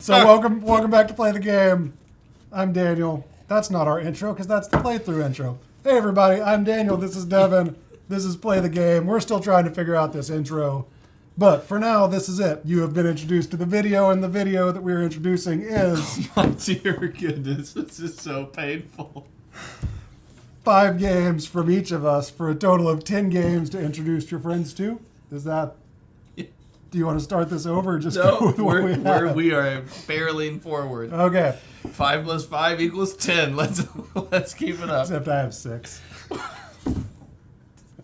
So welcome back to Play the Game. I'm Daniel. That's not our intro because that's the playthrough intro. Hey everybody, I'm Daniel. This is Devon. This is Play the Game. We're still trying to figure out this intro. But for now, this is it. You have been introduced to the video, and the video that we're introducing is... Oh, dear goodness, this is so painful. 5 games from each of us for a total of 10 games to introduce your friends to. Is that... Do you want to start this over or just go with what we have? We are barreling forward. Okay. 5 plus 5 equals 10. Let's keep it up. Except I have 6.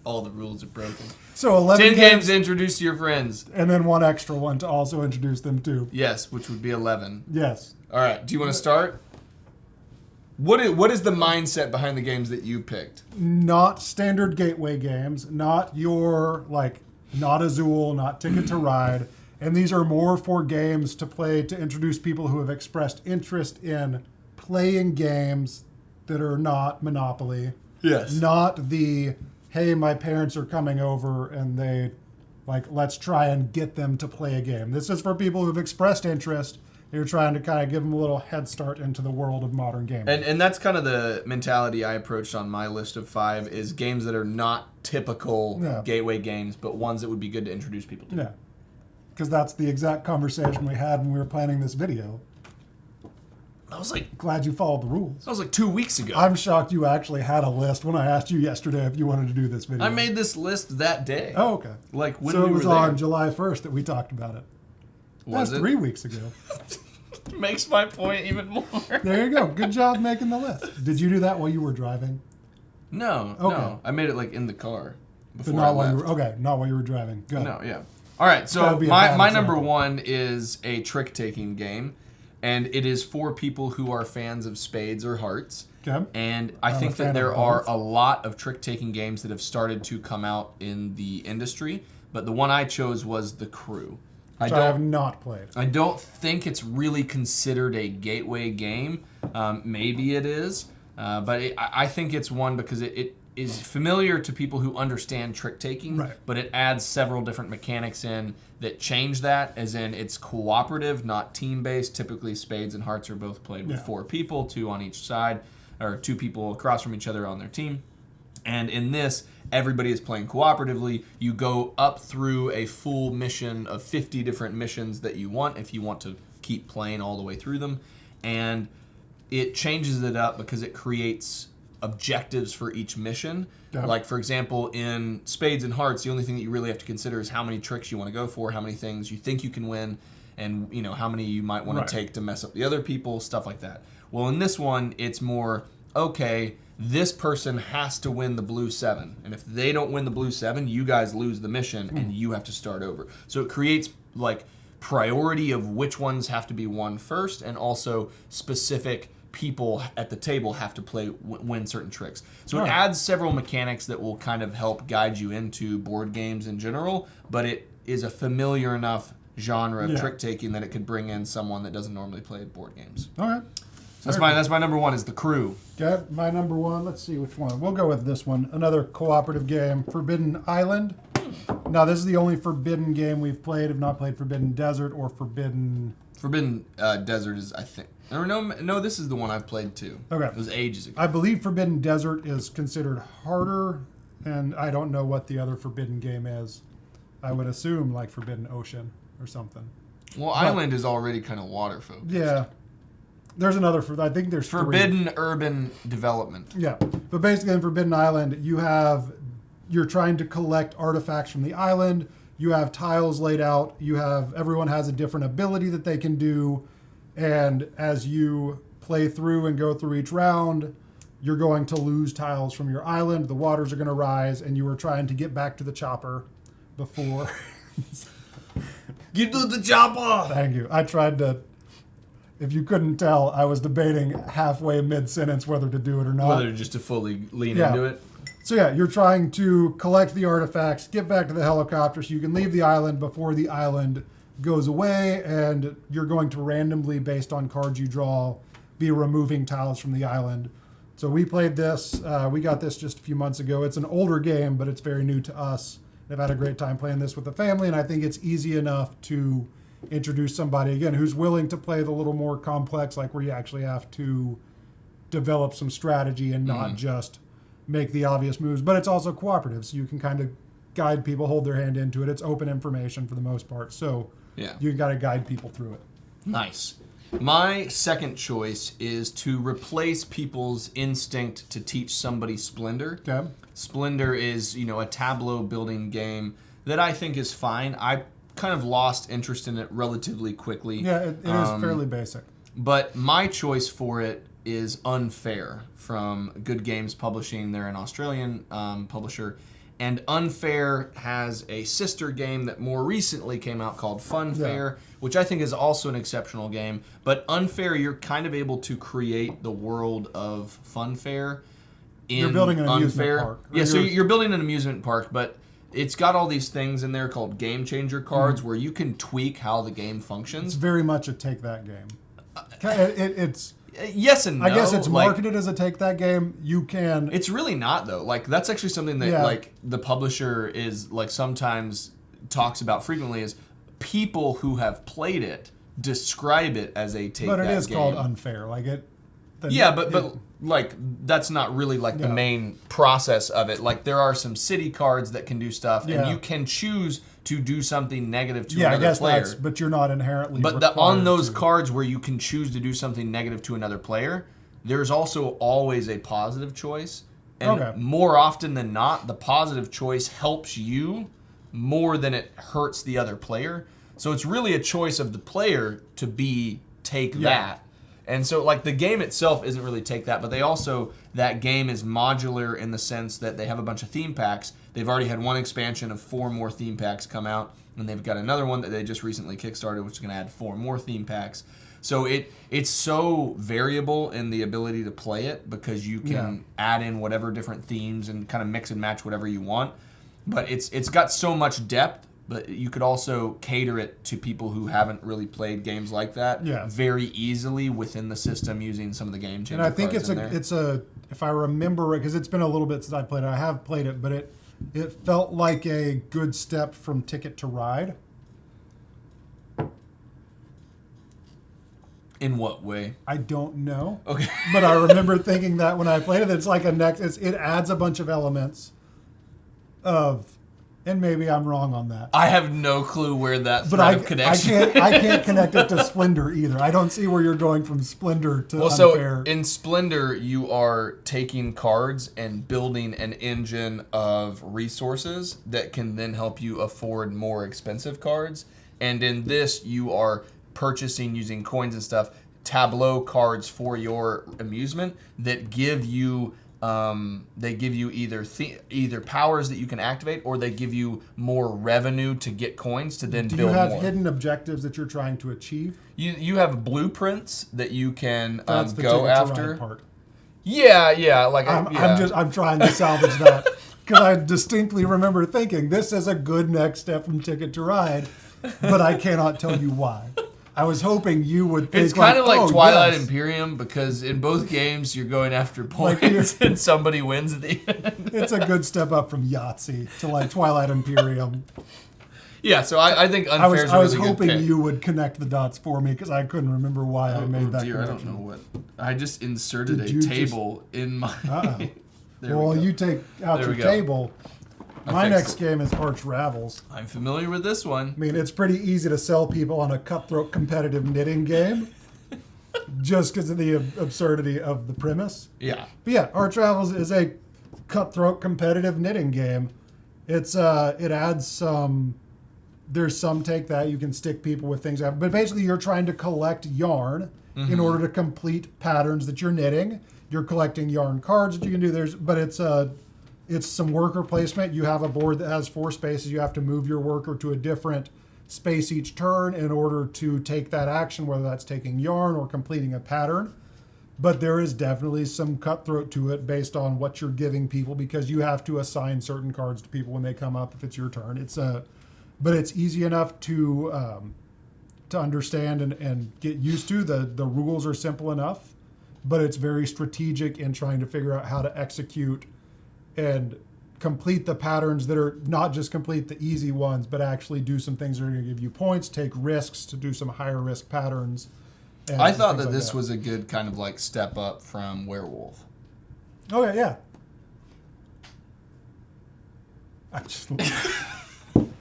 All the rules are broken. So 11 10 games to introduce to your friends. And then 1 extra one to also introduce them to. Yes, which would be 11. Yes. All right. Do you want to start? What is the mindset behind the games that you picked? Not standard gateway games. Not your, not Azul, not Ticket to Ride. And these are more for games to play to introduce people who have expressed interest in playing games that are not Monopoly. Yes. Not the... hey, my parents are coming over and they, let's try and get them to play a game. This is for people who've expressed interest. You're trying to kind of give them a little head start into the world of modern gaming. And that's kind of the mentality I approached on my list of 5 is games that are not typical gateway games, but ones that would be good to introduce people to. Yeah, because that's the exact conversation we had when we were planning this video. I was like... Glad you followed the rules. That was 2 weeks ago. I'm shocked you actually had a list when I asked you yesterday if you wanted to do this video. I made this list that day. Oh, okay. When so we it was were there. on July 1st that we talked about it. Was That's it? 3 weeks ago. Makes my point even more. There you go. Good job making the list. Did you do that while you were driving? No, Okay. no. I made it in the car before But not I while left. you were not while you were driving. Good. No, yeah. All right, so That'd be a my bad number example. 1 is a trick-taking game, and it is for people who are fans of spades or hearts. Okay. And I I'm a think fan that there of are both. a lot of trick-taking games that have started to come out in the industry, but the one I chose was The Crew. Which I have not played. I don't think it's really considered a gateway game. Maybe it is, but I think it's one because it is familiar to people who understand trick-taking, Right. but it adds several different mechanics in that change that, as in it's cooperative, not team-based. Typically, spades and hearts are both played with 4 people, 2 on each side, or 2 people across from each other on their team. And in this, everybody is playing cooperatively. You go up through a full mission of 50 different missions that you want if you want to keep playing all the way through them. And it changes it up because it creates objectives for each mission. Yeah. Like, for example, in Spades and Hearts, the only thing that you really have to consider is how many tricks you want to go for, how many things you think you can win, and how many you might want to take to mess up the other people, stuff like that. Well, in this one, it's more, okay, this person has to win the blue 7. And if they don't win the blue 7, you guys lose the mission and you have to start over. So it creates priority of which ones have to be won first, and also specific people at the table have to win certain tricks. So it adds several mechanics that will kind of help guide you into board games in general, but it is a familiar enough genre of trick-taking that it could bring in someone that doesn't normally play board games. All right. That's my number 1 is The Crew. Okay, my number 1. Let's see which one. We'll go with this one. Another cooperative game, Forbidden Island. Now, this is the only Forbidden game we've played. I've not played Forbidden Desert or Forbidden Desert is, I think. Or no, this is the one I've played too. Okay. It was ages ago. I believe Forbidden Desert is considered harder, and I don't know what the other Forbidden game is. I would assume Forbidden Ocean or something. Well, Island is already kind of water focused. Yeah. There's another, I think there's Forbidden Urban Development. Yeah, but basically in Forbidden Island, you're trying to collect artifacts from the island. You have tiles laid out. Everyone has a different ability that they can do. And as you play through and go through each round, you're going to lose tiles from your island. The waters are going to rise, and you are trying to get back to the chopper before. Get to the chopper! Thank you. I tried to... If you couldn't tell, I was debating halfway mid-sentence whether to do it or not. Whether just to fully lean into it. So you're trying to collect the artifacts, get back to the helicopter so you can leave the island before the island goes away, and you're going to randomly, based on cards you draw, be removing tiles from the island. So we played this. We got this just a few months ago. It's an older game, but it's very new to us. I've had a great time playing this with the family, and I think it's easy enough to introduce somebody again who's willing to play the little more complex, like where you actually have to develop some strategy and not just make the obvious moves. But it's also cooperative, so you can kind of guide people, hold their hand into it. It's open information for the most part, so you got to guide people through it. Nice. My second choice is to replace people's instinct to teach somebody Splendor. Okay. Splendor is, a tableau building game that I think is fine. I kind of lost interest in it relatively quickly. Yeah, it is fairly basic. But my choice for it is Unfair from Good Games Publishing. They're an Australian publisher. And Unfair has a sister game that more recently came out called Funfair, which I think is also an exceptional game. But Unfair, you're kind of able to create the world of Funfair in You're building an amusement Unfair. park. Yeah, so you're building an amusement park, but it's got all these things in there called game changer cards where you can tweak how the game functions. It's very much a take that game. It's yes and no. I guess it's marketed as a take that game. You can. It's really not though. Like that's actually something that the publisher is sometimes talks about frequently is people who have played it describe it as a take that game. But it is called Unfair. But that's not really the main process of it. Like there are some city cards that can do stuff, and you can choose to do something negative to another player. But you're not inherently. But on those cards where you can choose to do something negative to another player, there's also always a positive choice. And more often than not, the positive choice helps you more than it hurts the other player. So it's really a choice of the player to take that. And so, the game itself isn't really take that, but that game is modular in the sense that they have a bunch of theme packs. They've already had one expansion of 4 more theme packs come out, and they've got another one that they just recently kickstarted, which is going to add 4 more theme packs. So it's so variable in the ability to play it because you can add in whatever different themes and kind of mix and match whatever you want. But it's got so much depth. But you could also cater it to people who haven't really played games like that very easily within the system using some of the game changer cards. And I think it's a if I remember it, because it's been a little bit since I played it. I have played it, but it felt like a good step from Ticket to Ride. In what way? I don't know. Okay. But I remember thinking that when I played it, it's like it adds a bunch of elements of. And maybe I'm wrong on that. I have no clue where that thread of connection. I can't connect it to Splendor either. I don't see where you're going from Splendor to Unfair. So in Splendor, you are taking cards and building an engine of resources that can then help you afford more expensive cards. And in this, you are purchasing using coins and stuff, tableau cards for your amusement that give you. They give you either powers that you can activate, or they give you more revenue to get coins to then build more. Do you have hidden objectives that you're trying to achieve? You have blueprints that you can That's the go Ticket after. To Ride part. Yeah. I'm trying to salvage that because I distinctly remember thinking this is a good next step from Ticket to Ride, but I cannot tell you why. I was hoping you would think it's kind of like Twilight Imperium, because in both games you're going after points and somebody wins at the end. It's a good step up from Yahtzee to Twilight Imperium. Yeah, so I think Unfair is a really good pick. I was hoping you would connect the dots for me because I couldn't remember why I made that connection. I don't know what. I just inserted a table in my... Well, you take out your table... My next game is Ravels. I'm familiar with this one. I mean, it's pretty easy to sell people on a cutthroat competitive knitting game just because of the absurdity of the premise. Yeah. But yeah, Ravels is a cutthroat competitive knitting game. It adds some... There's some take that you can stick people with things. But basically, you're trying to collect yarn in order to complete patterns that you're knitting. You're collecting yarn cards that you can do. But it's some worker placement. You have a board that has 4 spaces. You have to move your worker to a different space each turn in order to take that action, whether that's taking yarn or completing a pattern. But there is definitely some cutthroat to it based on what you're giving people, because you have to assign certain cards to people when they come up if it's your turn. But it's easy enough to understand and get used to. The rules are simple enough, but it's very strategic in trying to figure out how to execute and complete the patterns that are not just complete the easy ones, but actually do some things that are going to give you points, take risks to do some higher risk patterns. I thought that this was a good kind of like step up from Werewolf. Okay, yeah. I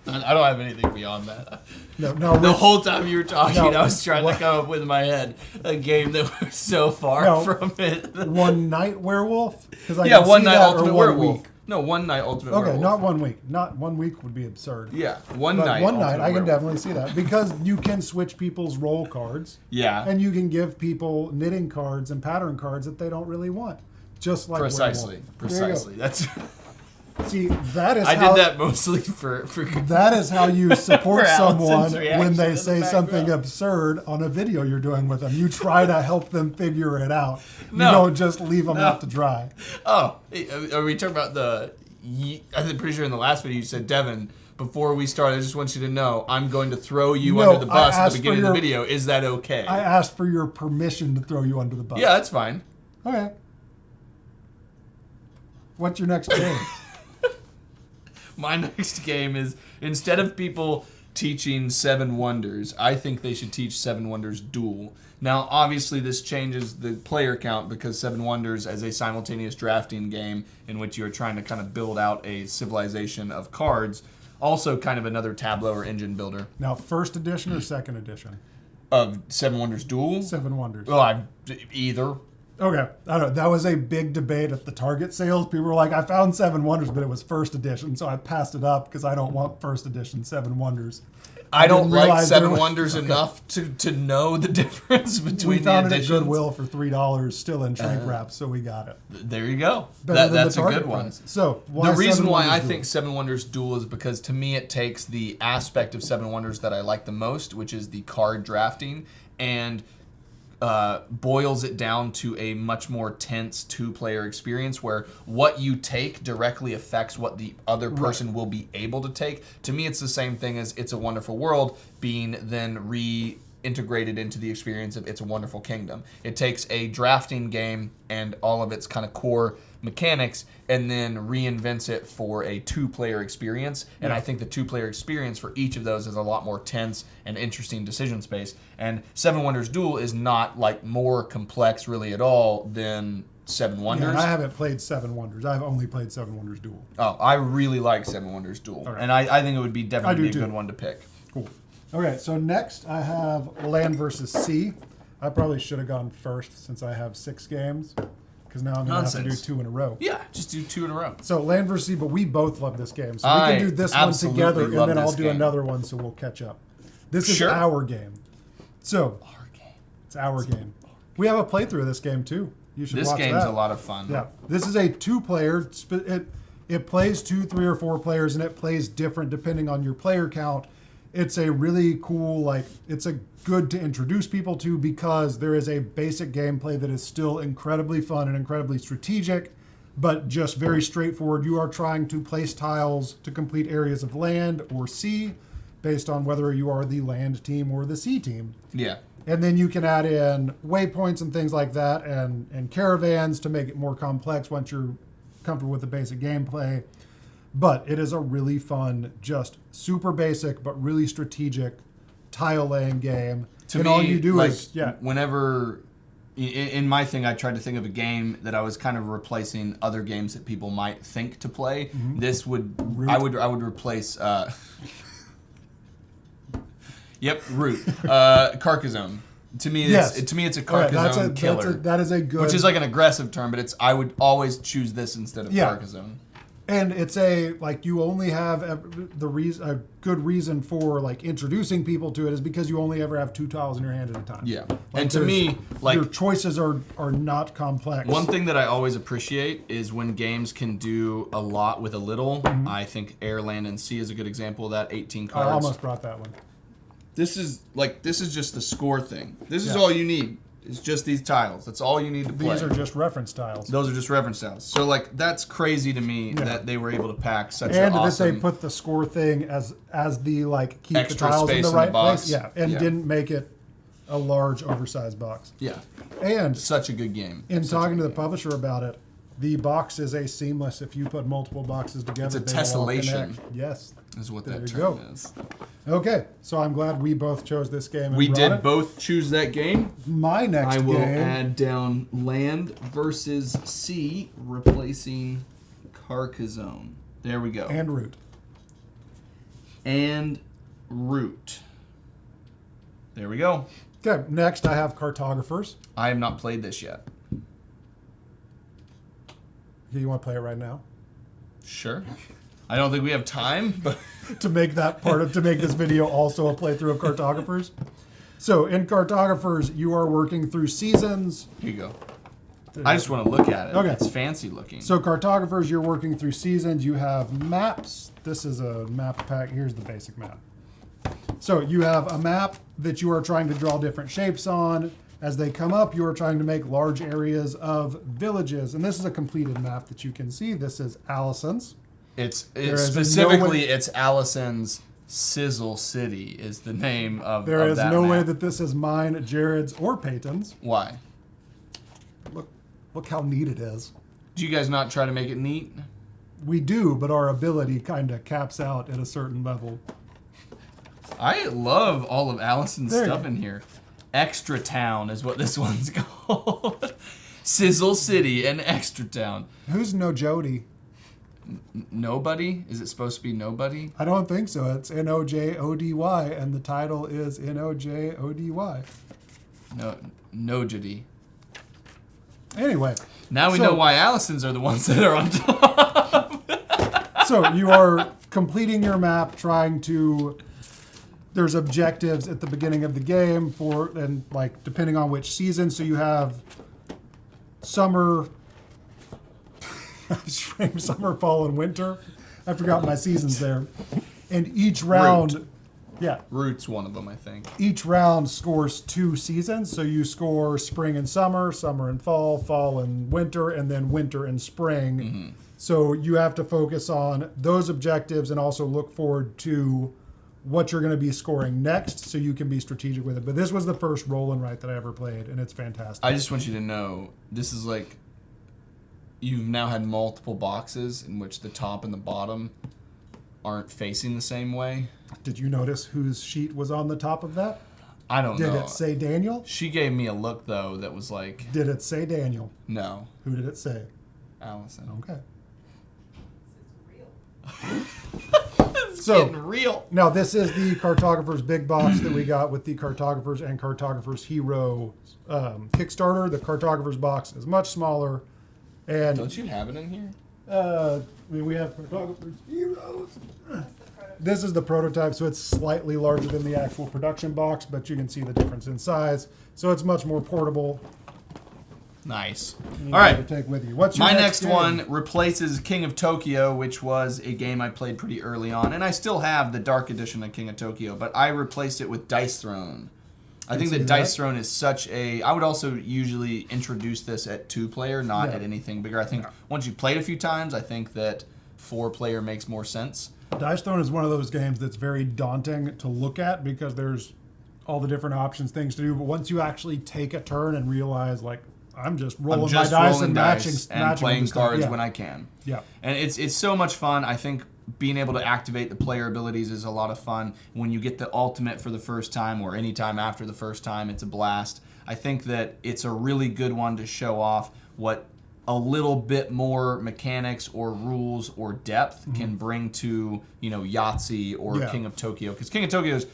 don't have anything beyond that. No. The whole time you were talking, I was trying to come up with in my head a game that was so far from it. One night werewolf? One night ultimate werewolf. Week. No, one night ultimate werewolf. Okay, not 1 week. Not 1 week would be absurd. Yeah, one night. One night, I can definitely see that because you can switch people's role cards. Yeah, and you can give people knitting cards and pattern cards that they don't really want, just like precisely. That's. See, that is. I did that mostly for. That is how you support someone when they say something absurd on a video you're doing with them. You try to help them figure it out. You don't just leave them out to dry. Oh, are we talking about I'm pretty sure in the last video you said, Devon, before we start, I just want you to know I'm going to throw you under the bus at the beginning of the video. Is that okay? I asked for your permission to throw you under the bus. Yeah, that's fine. Okay. What's your next game? My next game is, instead of people teaching Seven Wonders, I think they should teach Seven Wonders Duel. Now, obviously, this changes the player count because Seven Wonders, as a simultaneous drafting game in which you are trying to kind of build out a civilization of cards, also kind of another tableau or engine builder. Now, first edition or second edition? Of Seven Wonders Duel? Seven Wonders. Well, either. Okay, I don't know. That was a big debate at the Target sales. People were like, I found Seven Wonders, but it was first edition, so I passed it up because I don't want first edition Seven Wonders. I don't like Seven Wonders enough to know the difference between the editions. We found it at Goodwill for $3 still in shrink wrap, so we got it. There you go. That's a good one. So the reason why I think Seven Wonders Duel is because to me it takes the aspect of Seven Wonders that I like the most, which is the card drafting, and boils it down to a much more tense two-player experience where what you take directly affects what the other person will be able to take. To me, it's the same thing as It's a Wonderful World being then reintegrated into the experience of It's a Wonderful Kingdom. It takes a drafting game and all of its kind of core mechanics and then reinvents it for a two-player experience. And I think the two-player experience for each of those is a lot more tense and interesting decision space. And Seven Wonders Duel is not like more complex really at all than Seven Wonders. Yeah, I haven't played Seven Wonders. I've only played Seven Wonders Duel. Oh, I really like Seven Wonders Duel. Right. And I think it would be definitely be a good one to pick. Cool. Okay, so next I have Land vs. Sea. I probably should have gone first since I have 6 games. Because now I'm going to have to do 2 in a row. Yeah, just do 2 in a row. So Land vs. Sea, but we both love this game. So we can do this one together, and then I'll do another one so we'll catch up. This is our game. So, it's our game. We have a playthrough of this game, too. You should watch that. This game's a lot of fun. Yeah. This is a 2-player. It plays 2, 3, or 4 players, and it plays different depending on your player count. It's a really cool, it's a good to introduce people to because there is a basic gameplay that is still incredibly fun and incredibly strategic, but just very straightforward. You are trying to place tiles to complete areas of land or sea based on whether you are the land team or the sea team. Yeah. And then you can add in waypoints and things like that and caravans to make it more complex once you're comfortable with the basic gameplay. But it is a really fun, just super basic, but really strategic tile laying game. To me, all you do is whenever in my thing, I tried to think of a game that I was kind of replacing other games that people might think to play. Mm-hmm. This would I would replace. Root. Carcassonne. To me, it's a Carcassonne killer. That is a good, which is like an aggressive term, but I would always choose this instead of Carcassonne. And it's you only have a good reason for introducing people to it is because you only ever have 2 tiles in your hand at a time. Yeah. And to me, your choices are not complex. One thing that I always appreciate is when games can do a lot with a little. Mm-hmm. I think Air, Land, and Sea is a good example of that. 18 cards. I almost brought that one. This is just the score thing. This is all you need. It's just these tiles. That's all you need to play. These are just reference tiles. Those are just reference tiles. So that's crazy to me that they were able to pack such an awesome... And that they put the score thing as the keep extra the tiles space in the right box. place. Yeah, and didn't make it a large oversized box. Yeah. And such a good game. In talking to the publisher about it, The box is a seamless. If you put multiple boxes together, It's a they will all tessellation. connect. Yes. Is what There that you term go. is. Okay, so I'm glad we both chose this game. And We brought did it. both choose that game. My next I will game. add down Land versus Sea, replacing Carcassonne. There we go. And Root. And Root. There we go. Okay, next I have Cartographers. I have not played this yet. You want to play it right now? Sure. I don't think we have time, but to make this video also a playthrough of Cartographers. So in Cartographers, you are working through seasons. here you go. I just want to look at it. Okay. It's fancy looking. So Cartographers, you're working through seasons. You have maps. This is a map pack. Here's the basic map. So you have a map that you are trying to draw different shapes on. As they come up, you are trying to make large areas of villages. And this is a completed map that you can see. This is Allison's. It's is specifically no way- it's Allison's Sizzle City is the name of There of is that no way map. that this is mine, Jared's, or Peyton's. Why? Look how neat it is. Do you guys not try to make it neat? We do, but our ability kind of caps out at a certain level. I love all of Allison's There you stuff go. in here. Extra Town is what this one's called. Sizzle City and Extra Town. Who's No Jody? Nobody? Is it supposed to be nobody? I don't think so. It's N-O-J-O-D-Y, and the title is N-O-J-O-D-Y. No Judy. Anyway. Now we So- know why Allison's are the ones that are on top. So you are completing your map, trying to... There's objectives at the beginning of the game for, and like, depending on which season. So you have summer, spring, summer, fall, and winter. I forgot my seasons there. And each round... Yeah. Root's one of them, I think. Each round scores 2 seasons, so you score spring and summer, summer and fall, fall and winter, and then winter and spring. Mm-hmm. So you have to focus on those objectives and also look forward to what you're going to be scoring next so you can be strategic with it. But this was the first roll and write that I ever played, and it's fantastic. I just want you to know, this is like, you've now had multiple boxes in which the top and the bottom aren't facing the same way. Did you notice whose sheet was on the top of that? I don't know. Did it say Daniel? She gave me a look, though, that was like, Did it say Daniel? no, Who did it say? Allison. Okay. It's So- getting real. Now, this is the Cartographers big box that we got with the Cartographers and Cartographers Hero Kickstarter. The Cartographers box is much smaller. And Don't you have it in here? we have Cartographers Heroes. This is the prototype, so it's slightly larger than the actual production box, but you can see the difference in size. So it's much more portable. Nice. You All right. can take with you. What's your My next game? one replaces King of Tokyo, which was a game I played pretty early on, and I still have the Dark Edition of King of Tokyo, but I replaced it with Dice Throne. I think see that that. Dice Throne is such a... I would also usually introduce this at 2-player, not Yeah. at anything bigger. I think once you've played a few times, I think that 4-player makes more sense. Dice Throne is one of those games that's very daunting to look at because there's all the different options, things to do. But once you actually take a turn and realize, like, I'm just rolling my dice and matching and playing them stuff. cards Yeah. when I can. Yeah. And it's so much fun. I think being able to activate the player abilities is a lot of fun. When you get the ultimate for the first time or any time after the first time, it's a blast. I think that it's a really good one to show off what a little bit more mechanics or rules or depth can bring to, Yahtzee or Yeah. King of Tokyo. Because King of Tokyo is...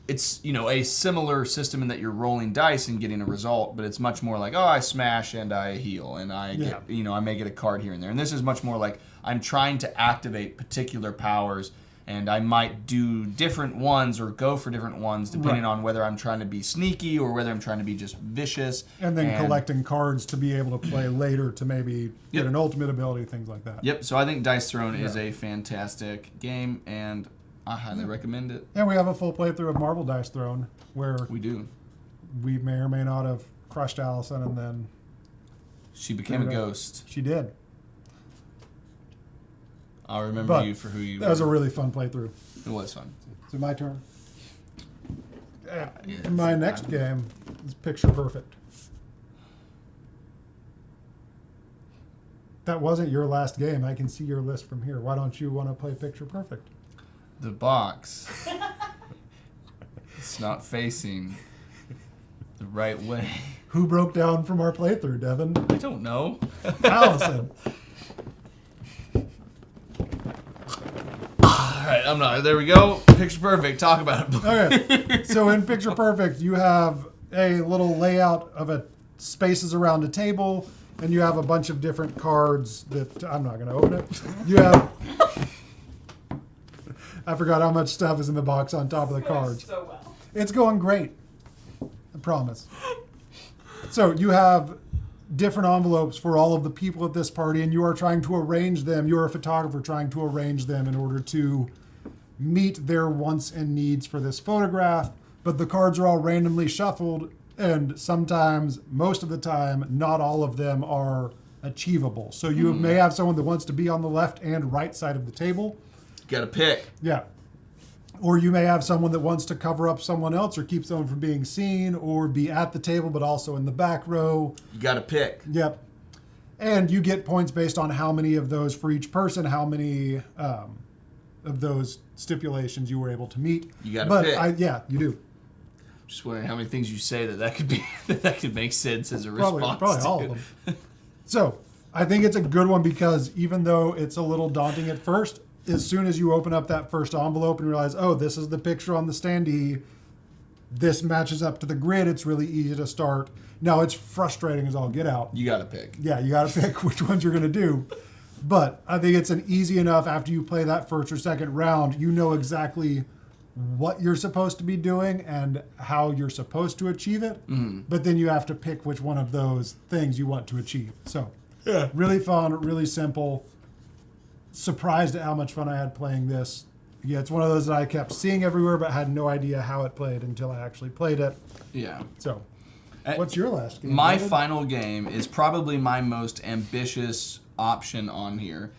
It's, a similar system in that you're rolling dice and getting a result, but it's much more like, I smash and I heal and I get, I may get a card here and there. And this is much more like I'm trying to activate particular powers and I might do different ones or go for different ones depending on whether I'm trying to be sneaky or whether I'm trying to be just vicious. And then collecting cards to be able to play later to maybe get an ultimate ability, things like that. Yep, so I think Dice Throne is a fantastic game and I highly recommend it. And we have a full playthrough of Marble Dice Throne where We do. we may or may not have crushed Allison, and then She became a ghost. she did. I'll remember But you for who you That was a were. really fun playthrough. It was fun. So my turn. Yes. My next game is Picture Perfect. That wasn't your last game. I can see your list from here. Why don't you want to play Picture Perfect? The box. It's not facing the right way. Who broke down from our playthrough, Devon? I don't know. Allison. Alright, I'm not. There we go. Picture Perfect. Talk about it. Okay. So in Picture Perfect, you have a little layout of spaces around a table, and you have a bunch of different cards that I'm not going to open it. You have. I forgot how much stuff is in the box on top of the cards. So well. It's going great. I promise. So you have different envelopes for all of the people at this party, and you are trying to arrange them. You're a photographer trying to arrange them in order to meet their wants and needs for this photograph. But the cards are all randomly shuffled, and sometimes, most of the time, not all of them are achievable. So you may have someone that wants to be on the left and right side of the table. Got to pick. Yeah. Or you may have someone that wants to cover up someone else or keep someone from being seen or be at the table but also in the back row. You got to pick. Yep. And you get points based on how many of those for each person, how many of those stipulations you were able to meet. You got to pick. Yeah, you do. Just wondering how many things you say that could be that could make sense as a response. Probably all of them. So I think it's a good one because even though it's a little daunting at first, as soon as you open up that first envelope and realize, oh, this is the picture on the standee, this matches up to the grid, it's really easy to start. Now, it's frustrating as all get out. You got to pick. Yeah, you got to pick which ones you're going to do. But I think it's an easy enough after you play that first or second round, you know exactly what you're supposed to be doing and how you're supposed to achieve it. Mm-hmm. But then you have to pick which one of those things you want to achieve. So, yeah, really fun, really simple. Surprised at how much fun I had playing this. Yeah, it's one of those that I kept seeing everywhere but had no idea how it played until I actually played it. Yeah. So, what's your last game? My final game is probably my most ambitious option on here,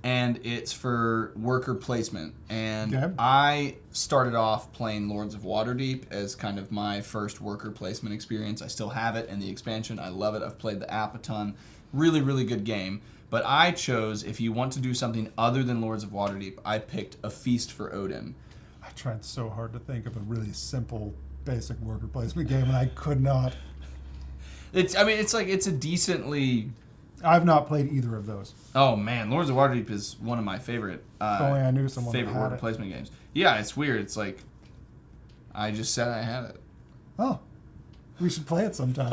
and it's for worker placement. And Okay. I started off playing Lords of Waterdeep as kind of my first worker placement experience. I still have it in the expansion. I love it. I've played the app a ton. Really, really good game. But I chose, if you want to do something other than Lords of Waterdeep, I picked A Feast for Odin. I tried so hard to think of a really simple, basic worker placement game, and I could not. It's a decently... I've not played either of those. Oh man, Lords of Waterdeep is one of my favorite only I knew someone favorite that had worker it. placement games. Yeah, it's weird. It's like I just said I had it. Oh, we should play it sometime.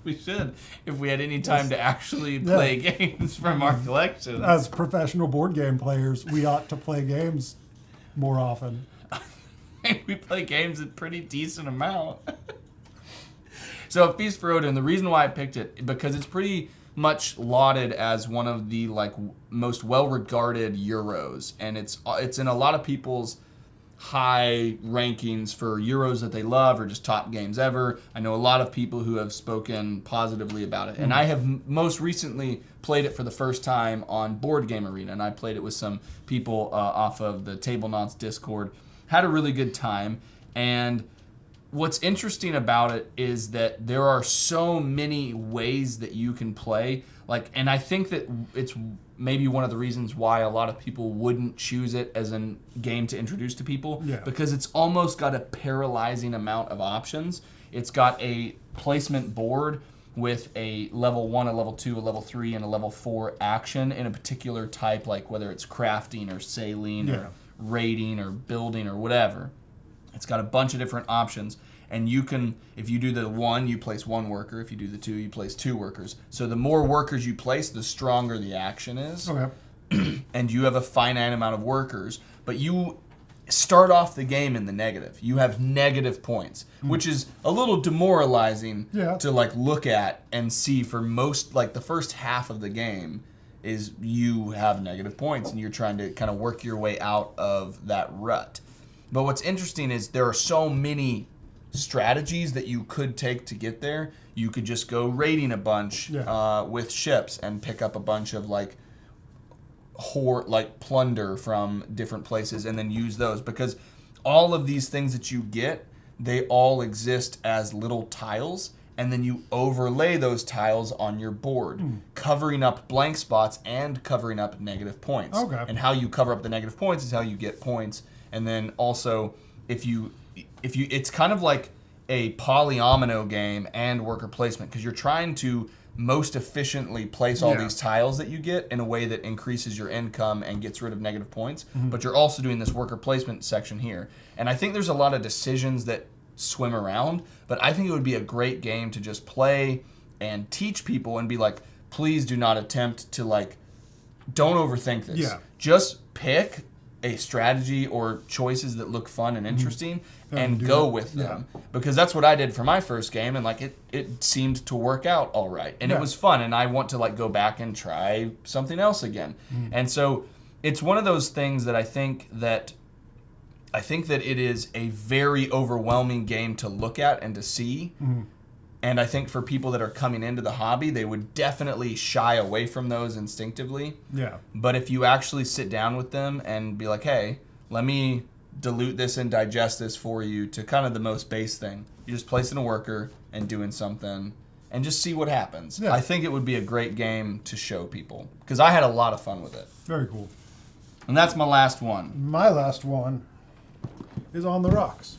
We should, if we had any time to actually play games from our collection. As professional board game players, we ought to play games more often. We play games a pretty decent amount. So, A Feast for Odin, the reason why I picked it, because it's pretty much lauded as one of the most well-regarded Euros, and it's in a lot of people's high rankings for Euros that they love or just top games ever. I know a lot of people who have spoken positively about it. And I have most recently played it for the first time on Board Game Arena, and I played it with some people off of the Table Knots Discord. Had a really good time. And what's interesting about it is that there are so many ways that you can play. And I think that it's maybe one of the reasons why a lot of people wouldn't choose it as a game to introduce to people, because it's almost got a paralyzing amount of options. It's got a placement board with a level 1, a level 2, a level 3, and a level 4 action in a particular type, like whether it's crafting or sailing or raiding or building or whatever. It's got a bunch of different options. And you can, if you do the 1, you place 1 worker. If you do the 2, you place 2 workers. So the more workers you place, the stronger the action is. Okay. And you have a finite amount of workers. But you start off the game in the negative. You have negative points, which is a little demoralizing to look at and see for most, the first half of the game is you have negative points and you're trying to kind of work your way out of that rut. But what's interesting is there are so many strategies that you could take to get there. You could just go raiding a bunch with ships and pick up a bunch of plunder from different places and then use those, because all of these things that you get, they all exist as little tiles, and then you overlay those tiles on your board, covering up blank spots and covering up negative points. Okay. And how you cover up the negative points is how you get points. And then also, if you it's kind of like a polyomino game and worker placement, because you're trying to most efficiently place all these tiles that you get in a way that increases your income and gets rid of negative points. But you're also doing this worker placement section here. And I think there's a lot of decisions that swim around, but I think it would be a great game to just play and teach people and be like, please do not attempt to don't overthink this. Yeah. Just pick a strategy or choices that look fun and interesting and go with them. Because that's what I did for my first game, and it seemed to work out all right. And it was fun, and I want to go back and try something else again. And so it's one of those things that I think that it is a very overwhelming game to look at and to see. And I think for people that are coming into the hobby, they would definitely shy away from those instinctively. Yeah. But if you actually sit down with them and be like, hey, let me dilute this and digest this for you to kind of the most base thing. You're just placing a worker and doing something and just see what happens. Yeah. I think it would be a great game to show people because I had a lot of fun with it. Very cool. And that's my last one. My last one is On the Rocks.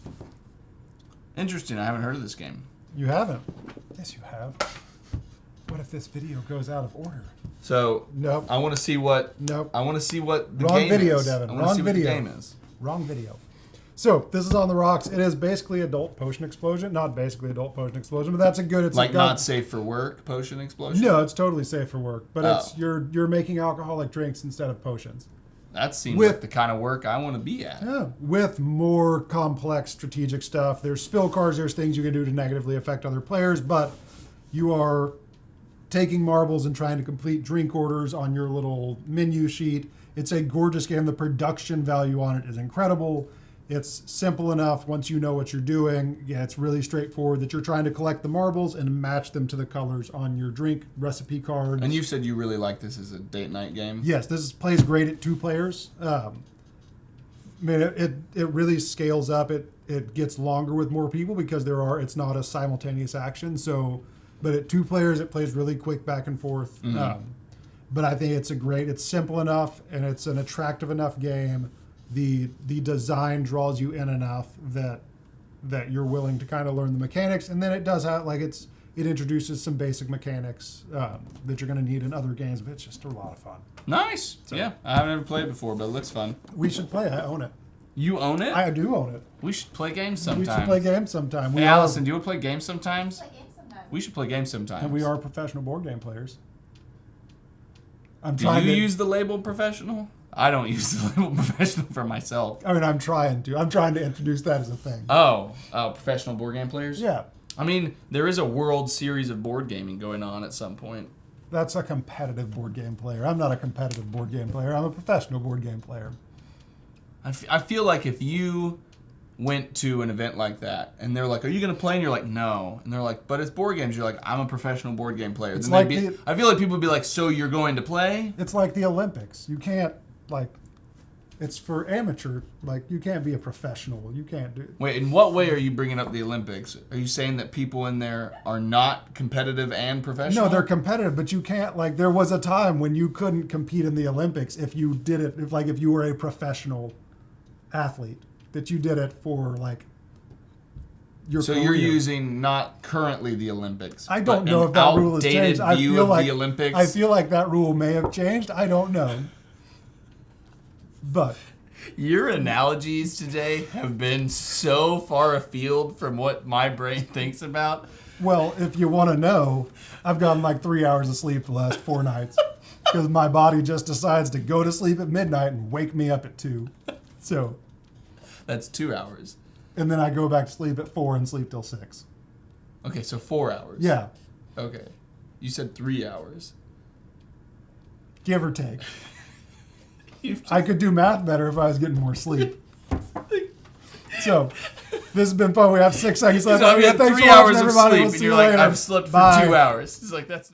Interesting. I haven't heard of this game. You haven't? Yes, you have. What if this video goes out of order? So Nope. I want to see what. Nope. I want to see what the Wrong game video, is. Devin. I want to Wrong see what video. the game is. Wrong video. So this is On the Rocks. It is basically adult potion explosion. Not basically adult potion explosion, but that's a good. It's Not safe for work potion explosion. No, it's totally safe for work. But Oh. it's you're making alcoholic drinks instead of potions. That seems With- like the kind of work I want to be at. Yeah, with more complex strategic stuff. There's spill cards. There's things you can do to negatively affect other players, but you are taking marbles and trying to complete drink orders on your little menu sheet. It's a gorgeous game. The production value on it is incredible. It's simple enough once you know what you're doing. Yeah, it's really straightforward that you're trying to collect the marbles and match them to the colors on your drink recipe cards. And you said you really like this as a date night game? Yes, plays great at 2 players. I mean, it really scales up. It gets longer with more people because it's not a simultaneous action. So, but at 2 players, it plays really quick back and forth. But I think it's simple enough and it's an attractive enough game. The design draws you in enough that you're willing to kind of learn the mechanics, and then it does have it introduces some basic mechanics that you're going to need in other games, but it's just a lot of fun. Nice. So, yeah, I haven't ever played before, but it looks fun. We should play. I own it. You own it? I do own it. We should play games sometime. We should play games sometime. Hey, Allison, do you want to play games sometimes? Play games sometimes. We should play games sometimes. And we are professional board game players. Do you use the label professional? I don't use the label professional for myself. I mean, I'm trying to introduce that as a thing. Oh, professional board game players? Yeah. I mean, there is a World Series of board gaming going on at some point. That's a competitive board game player. I'm not a competitive board game player. I'm a professional board game player. I feel like if you went to an event like that and they're like, are you going to play? And you're like, no. And they're like, but it's board games. You're like, I'm a professional board game player. It's Then like I feel like people would be like, so you're going to play? It's like the Olympics. You can't, it's for amateur. You can't be a professional. You can't do. Wait, in what way are you bringing up the Olympics? Are you saying that people in there are not competitive and professional? No, they're competitive, but you can't, there was a time when you couldn't compete in the Olympics if you did it, if you were a professional athlete, that you did it for, your So career. you're using not currently the Olympics. I don't but know an if that rule has changed. outdated view of the Olympics. I feel like that rule may have changed. I don't know. But Your analogies today have been so far afield from what my brain thinks about. well, if you want to know, I've gotten 3 hours of sleep the last 4 nights because my body just decides to go to sleep at midnight and wake me up at 2. So, That's 2 hours. and then I go back to sleep at 4 and sleep till 6. Okay, so 4 hours. Yeah, Okay. You said 3 hours. give or take. You've just- I could do math better if I was getting more sleep. So, this has been fun. We have 6 seconds left. So I've had Thanks 3 for watching, hours of everybody. sleep, We'll and see you're you like, later. I've slept for Bye. 2 hours. It's like, that's